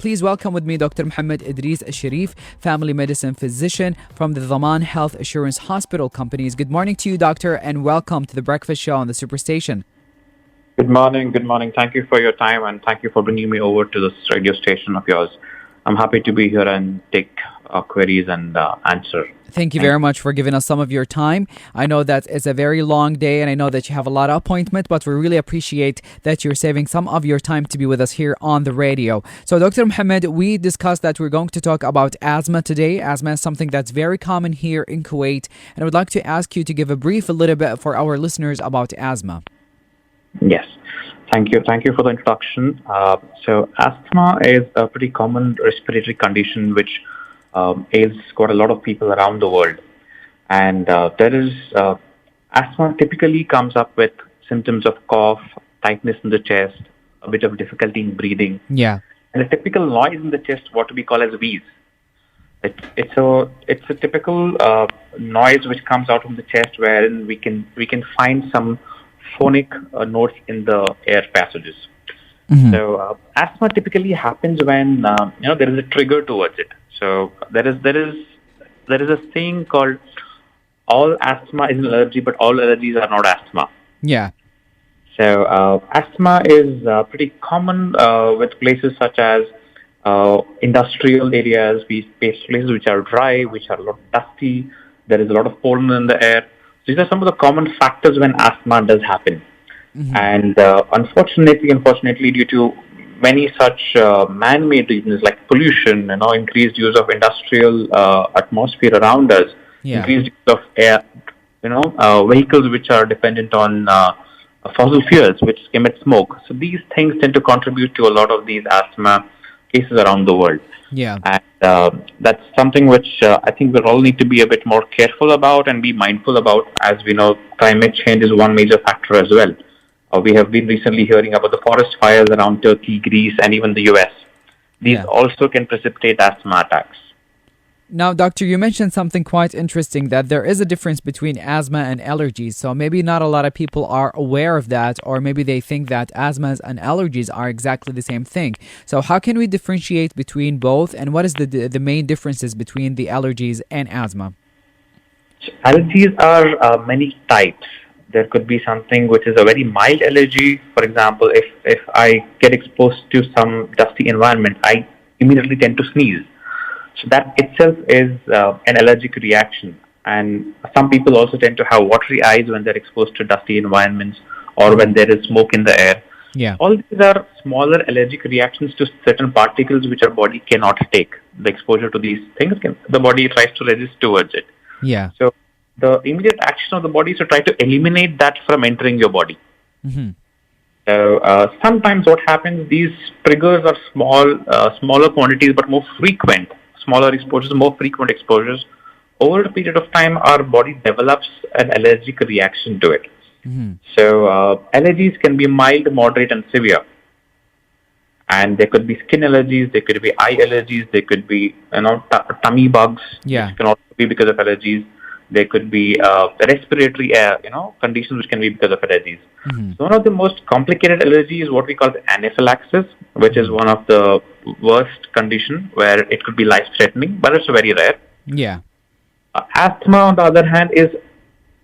Please welcome with me Dr. Mohammed Idris Shariff, family medicine physician from the ضمان Health Assurance Hospital Companies. Good morning to you, doctor, and welcome to the breakfast show on the Superstation. Good morning. Thank you for your time and thank you for bringing me over to this radio station of yours. I'm happy to be here and take queries and answer. Thank you very much for giving us some of your time. I know that it's a very long day and I know that you have a lot of appointments, but we really appreciate that you're saving some of your time to be with us here on the radio. So Dr. Mohammed, we discussed that we're going to talk about asthma today. Asthma is something that's very common here in Kuwait, and I would like to ask you to give a little bit for our listeners about asthma. Yes. Thank you for the introduction. So asthma is a pretty common respiratory condition which ails quite a lot of people around the world. And asthma typically comes up with symptoms of cough, tightness in the chest, a bit of difficulty in breathing. Yeah. And a typical noise in the chest, what we call as wheeze. It's a typical noise which comes out from the chest wherein we can find some phonic notes in the air passages. Mm-hmm. So asthma typically happens when there is a trigger towards it. So there is a saying called all asthma is an allergy, but all allergies are not asthma. Yeah. So asthma is pretty common with places such as industrial areas, places which are dry, which are a lot dusty. There is a lot of pollen in the air. These are some of the common factors when asthma does happen. Mm-hmm. And unfortunately, due to many such man-made reasons like pollution, increased use of industrial atmosphere around us, increased use of air, vehicles which are dependent on fossil fuels, which emit smoke. So these things tend to contribute to a lot of these asthma cases around the world. Yeah. And that's something which I think we'll all need to be a bit more careful about and be mindful about. As we know, climate change is one major factor as well. We have been recently hearing about the forest fires around Turkey, Greece, and even the US. These also can precipitate asthma attacks. Now, doctor, you mentioned something quite interesting, that there is a difference between asthma and allergies. So maybe not a lot of people are aware of that, or maybe they think that asthma and allergies are exactly the same thing. So how can we differentiate between both, and what is the main differences between the allergies and asthma? Allergies are many types. There could be something which is a very mild allergy. For example, if I get exposed to some dusty environment, I immediately tend to sneeze. So that itself is an allergic reaction. And some people also tend to have watery eyes when they're exposed to dusty environments or when there is smoke in the air. Yeah. All these are smaller allergic reactions to certain particles which our body cannot take. The exposure to these things, the body tries to resist towards it. Yeah. So the immediate action of the body is to try to eliminate that from entering your body. Mm-hmm. So sometimes what happens, these triggers are smaller quantities but more frequent. Smaller exposures, more frequent exposures. Over a period of time, our body develops an allergic reaction to it. Mm-hmm. So allergies can be mild, moderate, and severe. And there could be skin allergies, there could be eye allergies, there could be tummy bugs, which can also be because of allergies. There could be respiratory conditions which can be because of allergies. Mm-hmm. So one of the most complicated allergies is what we call the anaphylaxis, which is one of the worst condition where it could be life-threatening, but it's very rare. Yeah. Asthma, on the other hand, is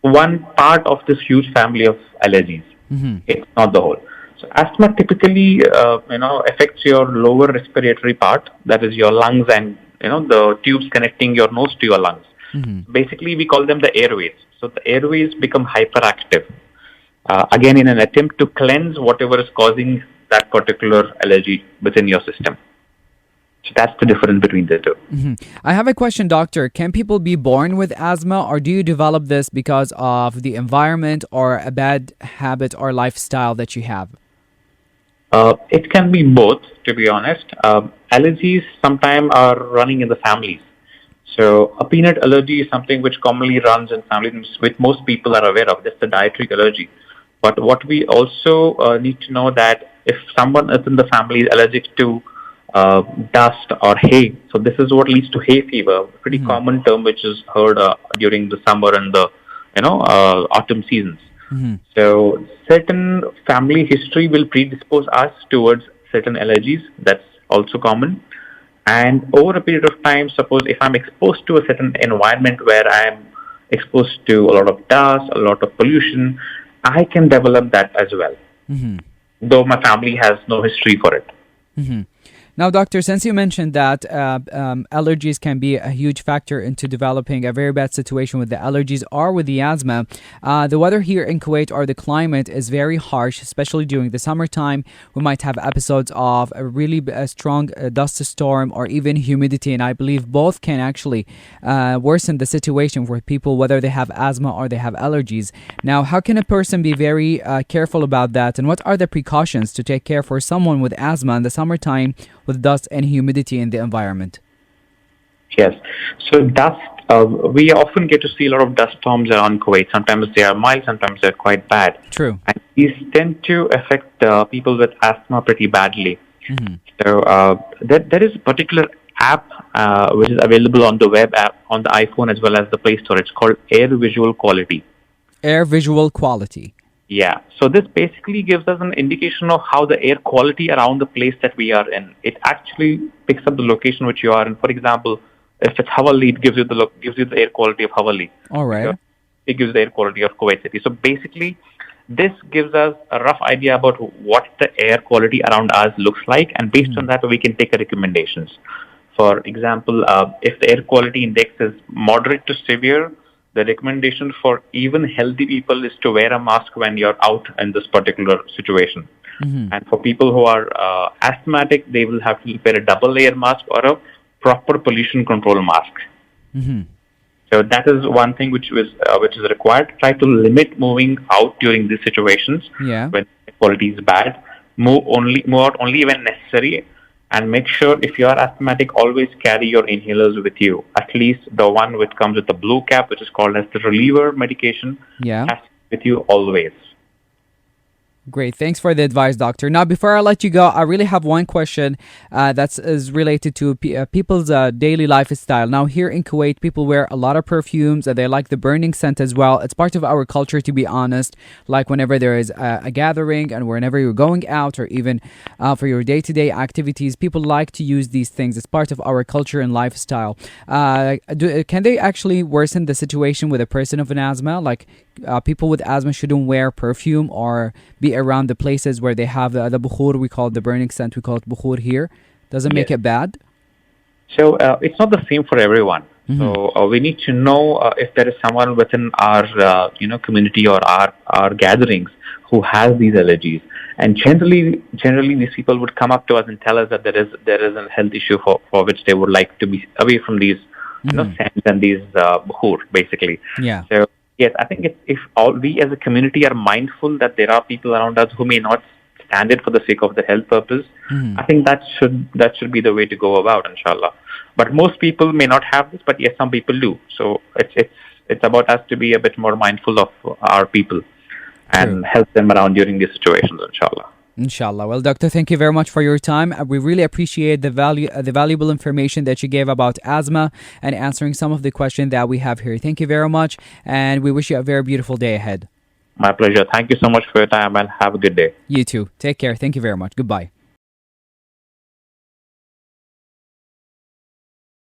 one part of this huge family of allergies. Mm-hmm. It's not the whole. So asthma typically, affects your lower respiratory part, that is your lungs and, the tubes connecting your nose to your lungs. Mm-hmm. Basically, we call them the airways. So the airways become hyperactive, again in an attempt to cleanse whatever is causing that particular allergy within your system. So that's the difference between the two. Mm-hmm. I have a question, doctor. Can people be born with asthma, or do you develop this because of the environment or a bad habit or lifestyle that you have? It can be both, to be honest. Allergies sometimes are running in the families. So a peanut allergy is something which commonly runs in families, which most people are aware of. That's the dietary allergy. But what we also need to know that if someone is in the family is allergic to dust or hay, so this is what leads to hay fever, a pretty common term which is heard during the summer and the autumn seasons. Mm-hmm. So certain family history will predispose us towards certain allergies. That's also common. And over a period of time, suppose if I'm exposed to a certain environment where I'm exposed to a lot of dust, a lot of pollution, I can develop that as well, though my family has no history for it. Now, doctor, since you mentioned that allergies can be a huge factor into developing a very bad situation with the allergies or with the asthma, the weather here in Kuwait or the climate is very harsh, especially during the summertime. We might have episodes of a really strong dust storm or even humidity, and I believe both can actually worsen the situation for people, whether they have asthma or they have allergies. Now, how can a person be very careful about that, and what are the precautions to take care for someone with asthma in the summertime with dust and humidity in the environment? Yes. So dust, we often get to see a lot of dust storms around Kuwait. Sometimes they are mild, sometimes they're quite bad. True. And these tend to affect people with asthma pretty badly. So there is a particular app which is available on the web app, on the iPhone as well as the Play Store. It's called Air Visual Quality. Air Visual Quality. Yeah. So this basically gives us an indication of how the air quality around the place that we are in. It actually picks up the location which you are in. For example, if it's Havali, it gives you the air quality of Havali. All right. It gives the air quality of Kuwait City. So basically, this gives us a rough idea about what the air quality around us looks like, and based on that, we can take recommendations. For example, if the air quality index is moderate to severe, the recommendation for even healthy people is to wear a mask when you're out in this particular situation. And for people who are asthmatic, they will have to wear a double layer mask or a proper pollution control mask. So that is one thing which is required. Try to limit moving out during these situations when the quality is bad. Move out only when necessary. And make sure if you are asthmatic, always carry your inhalers with you. At least the one which comes with the blue cap, which is called as the reliever medication, has with you always. Great. Thanks for the advice, doctor. Now, before I let you go, I really have one question that is related to people's daily lifestyle. Now, here in Kuwait, people wear a lot of perfumes. They like the burning scent as well. It's part of our culture, to be honest. Like whenever there is a gathering and whenever you're going out or even for your day-to-day activities, people like to use these things. It's part of our culture and lifestyle. Can they actually worsen the situation with a person of an asthma? Like people with asthma shouldn't wear perfume or be around the places where they have the bukhur, we call it the burning scent, we call it bukhur here. Doesn't make it bad? So it's not the same for everyone. So we need to know if there is someone within our community or our gatherings who has these allergies. And generally these people would come up to us and tell us that there is a health issue for which they would like to be away from these scents and these bukhur, basically. Yeah. So yes, I think if we as a community are mindful that there are people around us who may not stand it for the sake of the health purpose, I think that should be the way to go about, inshallah. But most people may not have this, but yes, some people do. So it's about us to be a bit more mindful of our people and help them around during these situations, inshallah. Inshallah. Well, doctor, thank you very much for your time. We really appreciate the valuable information that you gave about asthma and answering some of the questions that we have here. Thank you very much, and we wish you a very beautiful day ahead. My pleasure. Thank you so much for your time, and have a good day. You too. Take care. Thank you very much. Goodbye.